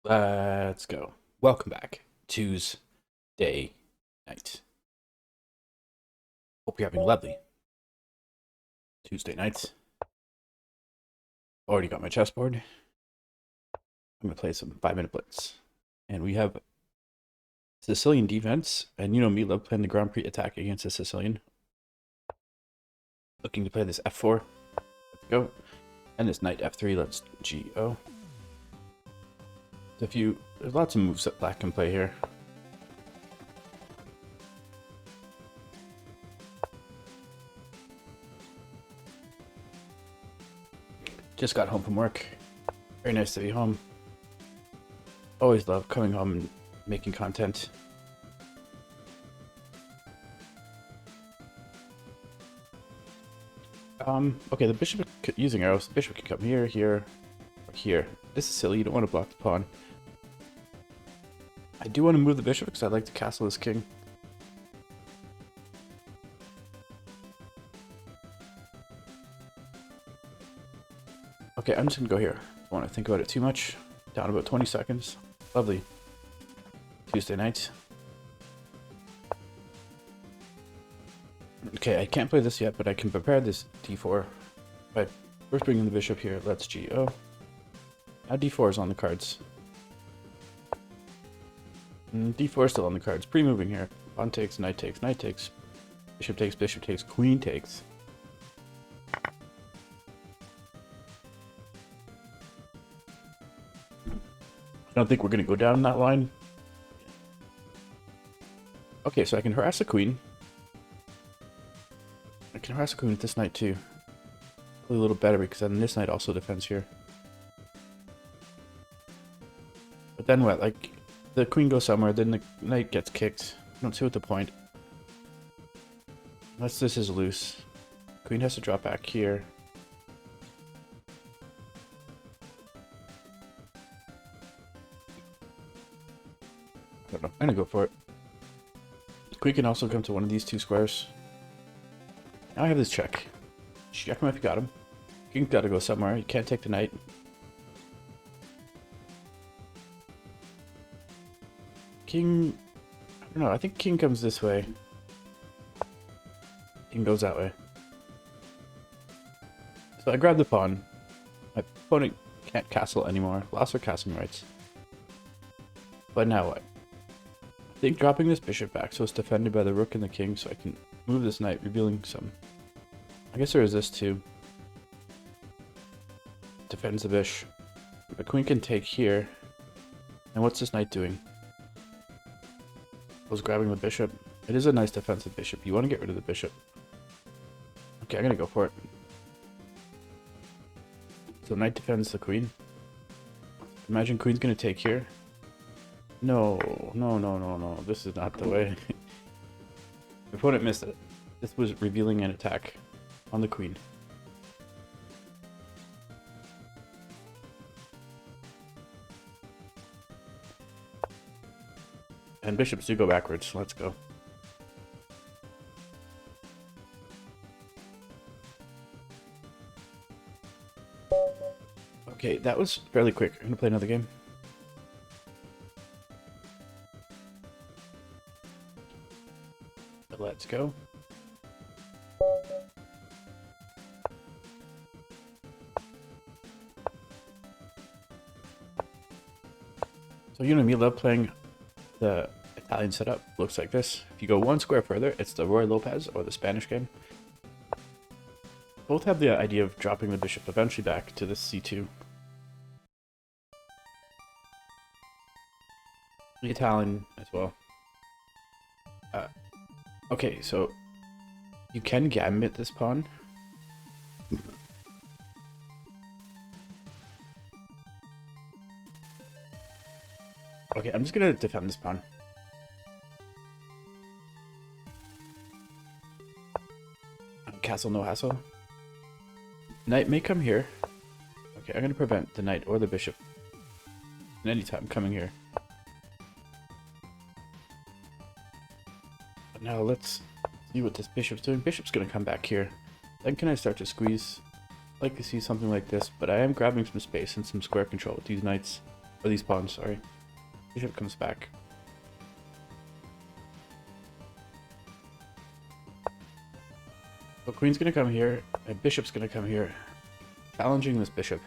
Let's go. Welcome back. Tuesday night. Hope you're having a lovely Tuesday night. Already got my chessboard. I'm going to play some 5-minute blitz. And we have Sicilian defense. And you know me, love playing the Grand Prix attack against the Sicilian. Looking to play this f4. Let's go. And this knight f3. Let's go. There's lots of moves that black can play here. Just got home from work. Very nice to be home. Always love coming home and making content. Okay, the bishop using arrows. The bishop can come here, here, or here. This is silly. You don't want to block the pawn. I do want to move the bishop because I'd like to castle this king. Okay, I'm just gonna go here. Don't want to think about it too much. Down about 20 seconds. Lovely. Tuesday night. Okay, I can't play this yet, but I can prepare this d4 by first bringing the bishop here. Let's go. Now d4 is on the cards. D4 is still on the cards. Pre-moving here. Pawn takes, knight takes, knight takes. Bishop takes, queen takes. I don't think we're going to go down that line. Okay, so I can harass the queen. I can harass the queen with this knight too. Probably a little better because then this knight also defends here. But then what? Like, the queen goes somewhere, then the knight gets kicked. I don't see what the point. Unless this is loose. Queen has to drop back here. I don't know. I'm gonna go for it. Queen can also come to one of these two squares. Now I have this check. Check him if you got him. King's gotta go somewhere. You can't take the knight. King... I don't know. I think king comes this way. King goes that way. So I grab the pawn. My opponent can't castle anymore. Lost her castling rights. But now what? I think dropping this bishop back so it's defended by the rook and the king so I can move this knight, revealing some... I guess there is this too. Defends the bishop. The queen can take here. And what's this knight doing? I was grabbing the bishop. It is a nice defensive bishop. You want to get rid of the bishop. Okay, I'm gonna go for it. So knight defends the queen. Imagine queen's gonna take here. No. This is not the way. The opponent missed it. This was revealing an attack on the queen. And bishops do go backwards. Let's go. Okay, that was fairly quick. I'm gonna play another game. But let's go. So you know me, love playing the Italian setup. Looks like this. If you go one square further, it's the Roy Lopez or the Spanish game. Both have the idea of dropping the bishop eventually back to this c2. The Italian as well. Okay, so you can gambit this pawn. Okay, I'm just gonna defend this pawn. Castle, no hassle. Knight may come here. Okay, I'm gonna prevent the knight or the bishop at any time coming here. But now let's see what this bishop's doing. Bishop's gonna come back here. Then can I start to squeeze? I'd like to see something like this, but I am grabbing some space and some square control with these knights. Or these pawns, sorry. Bishop comes back. So queen's gonna come here, and bishop's gonna come here. Challenging this bishop.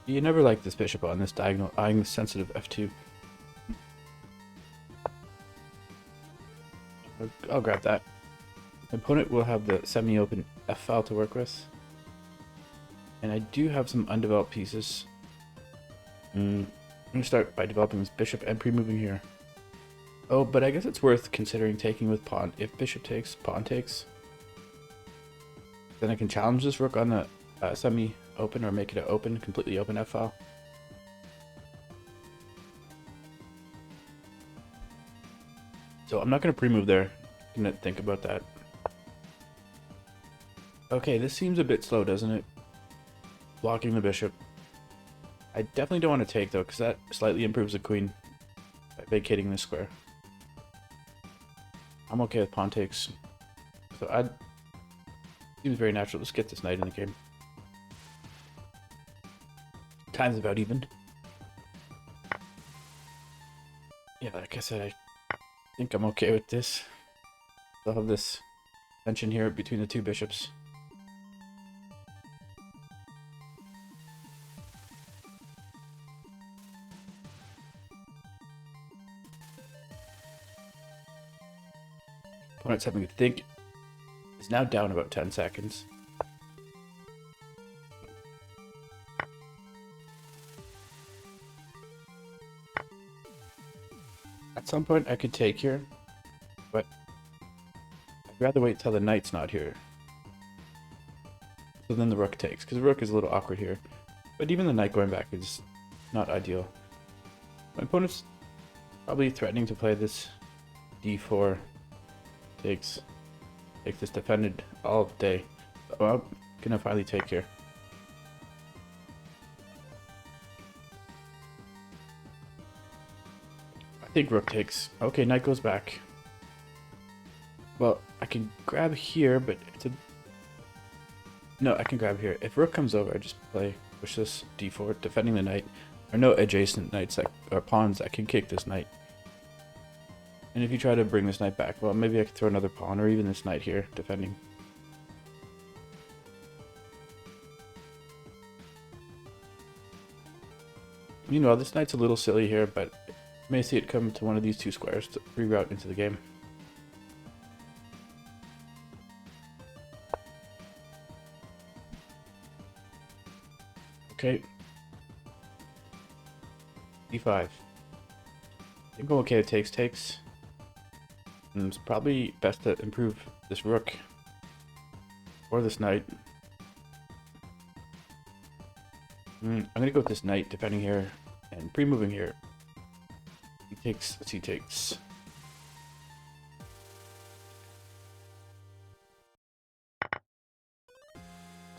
You never like this bishop on this diagonal, eyeing the sensitive f2. I'll grab that. My opponent will have the semi-open f file to work with. And I do have some undeveloped pieces. I'm gonna start by developing this bishop and pre-moving here. Oh, but I guess it's worth considering taking with pawn. If bishop takes, pawn takes, then I can challenge this rook on the semi-open or make it an open, completely open f-file. So I'm not going to pre-move there. I'm going to think about that. Okay, this seems a bit slow, doesn't it? Blocking the bishop. I definitely don't want to take, though, because that slightly improves the queen by vacating this square. I'm okay with pawn takes. So seems very natural. Let's get this knight in the game. Time's about even. Yeah, like I said, I think I'm okay with this. I'll have this tension here between the two bishops. Opponent's having to think. Is now down about 10 seconds. At some point I could take here, but I'd rather wait till the knight's not here. So then the rook takes, because the rook is a little awkward here. But even the knight going back is not ideal. My opponent's probably threatening to play this d4 takes. Take this defended all day. So I'm gonna finally take here. I think rook takes. Okay, knight goes back. Well, I can grab here, but it's a... No, I can grab here. If rook comes over, I just push this d4, defending the knight. There are no adjacent knights or pawns that can kick this knight. And if you try to bring this knight back, well, maybe I could throw another pawn, or even this knight here, defending. Meanwhile, this knight's a little silly here, but you may see it come to one of these two squares to reroute into the game. Okay. d5. I think I'm okay with takes. And it's probably best to improve this rook or this knight. I'm gonna go with this knight, defending here and pre-moving here. He takes. He takes. So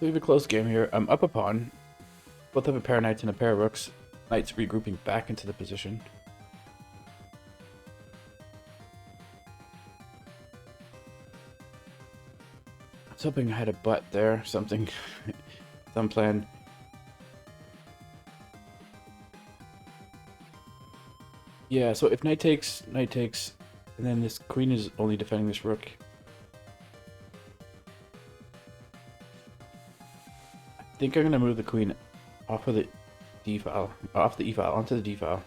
we have a close game here. I'm up a pawn. Both have a pair of knights and a pair of rooks. Knights regrouping back into the position. I was hoping I had a butt there, something, some plan. Yeah, so if knight takes, and then this queen is only defending this rook. I think I'm gonna move the queen off of the D file, off the E file, onto the D file.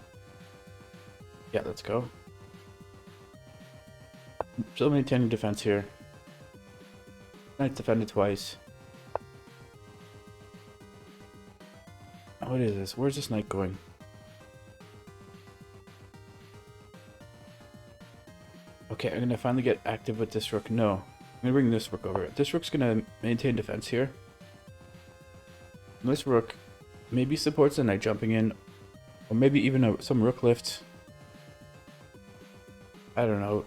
Yeah, let's go. Still maintaining defense here. Knight's defended twice. What is this? Where's this knight going? Okay, I'm gonna finally get active with this rook. No, I'm gonna bring this rook over. This rook's gonna maintain defense here. And this rook maybe supports the knight jumping in, or maybe even some rook lift. I don't know.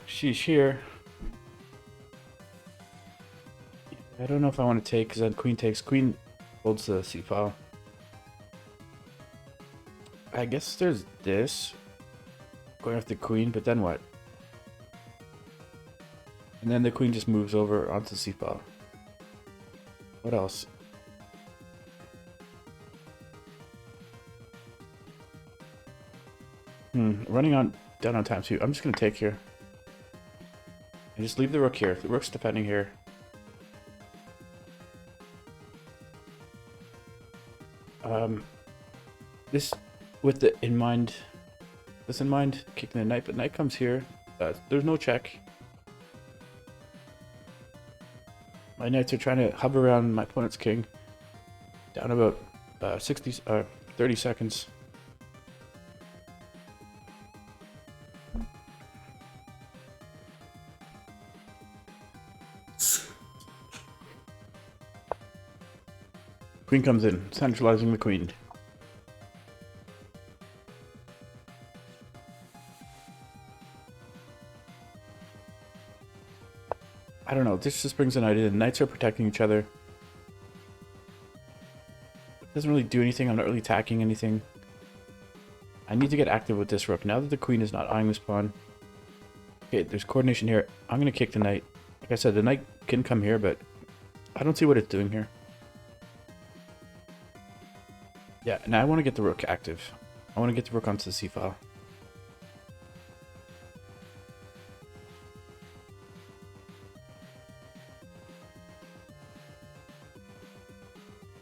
She's here. I don't know if I want to take, because then queen takes. Queen holds the c file. I guess there's this. Going after the queen, but then what? And then the queen just moves over onto c file. What else? Running on down on time too. I'm just gonna take here. And just leave the rook here. The rook's defending here. This with the in mind. This in mind, kicking the knight, but knight comes here. There's no check. My knights are trying to hover around my opponent's king. Down about 30 seconds. Queen comes in, centralizing the queen. I don't know, this just brings a knight in. Knights are protecting each other. It doesn't really do anything, I'm not really attacking anything. I need to get active with this rook. Now that the queen is not eyeing this pawn. Okay, there's coordination here. I'm going to kick the knight. Like I said, the knight can come here, but I don't see what it's doing here. Yeah, now I want to get the rook active. I want to get the rook onto the c-file.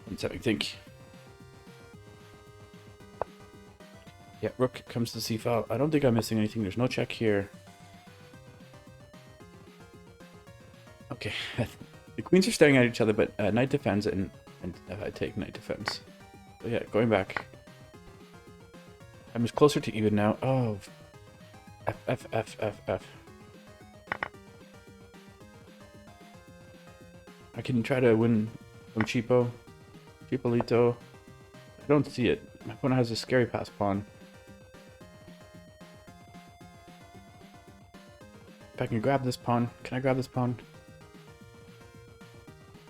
Let's have a think. Yeah, rook comes to the c-file. I don't think I'm missing anything. There's no check here. Okay, the queens are staring at each other, but knight defends and I take knight defense. So yeah, going back. I'm just closer to even now. Oh, F. I can try to win from Cheapolito. I don't see it. My opponent has a scary pass pawn. If I can grab this pawn, can I grab this pawn?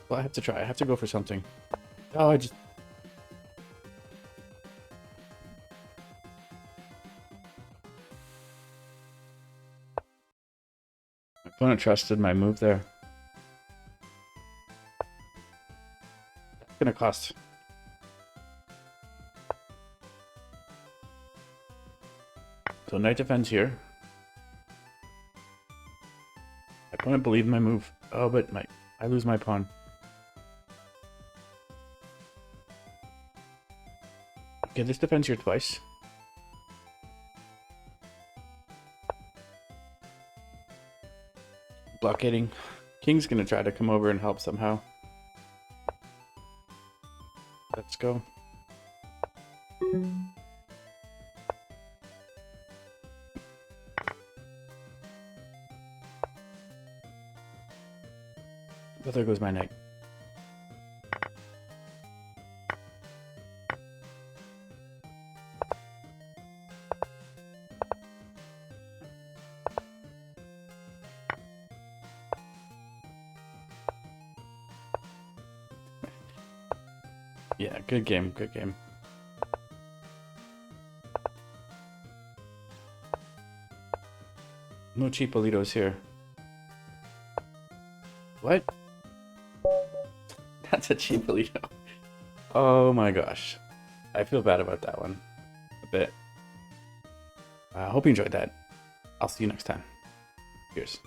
Well, I have to try. I have to go for something. Oh, I just... My opponent trusted my move there. It's gonna cost. So knight defends here. My opponent believed my move. Oh, but I lose my pawn. Okay, this defends here twice. Blockading. King's gonna try to come over and help somehow. Let's go. But there goes my knight. Yeah, good game, good game. No Cheapolitos here. What? That's a Cheapolito. Oh my gosh. I feel bad about that one. A bit. I hope you enjoyed that. I'll see you next time. Cheers.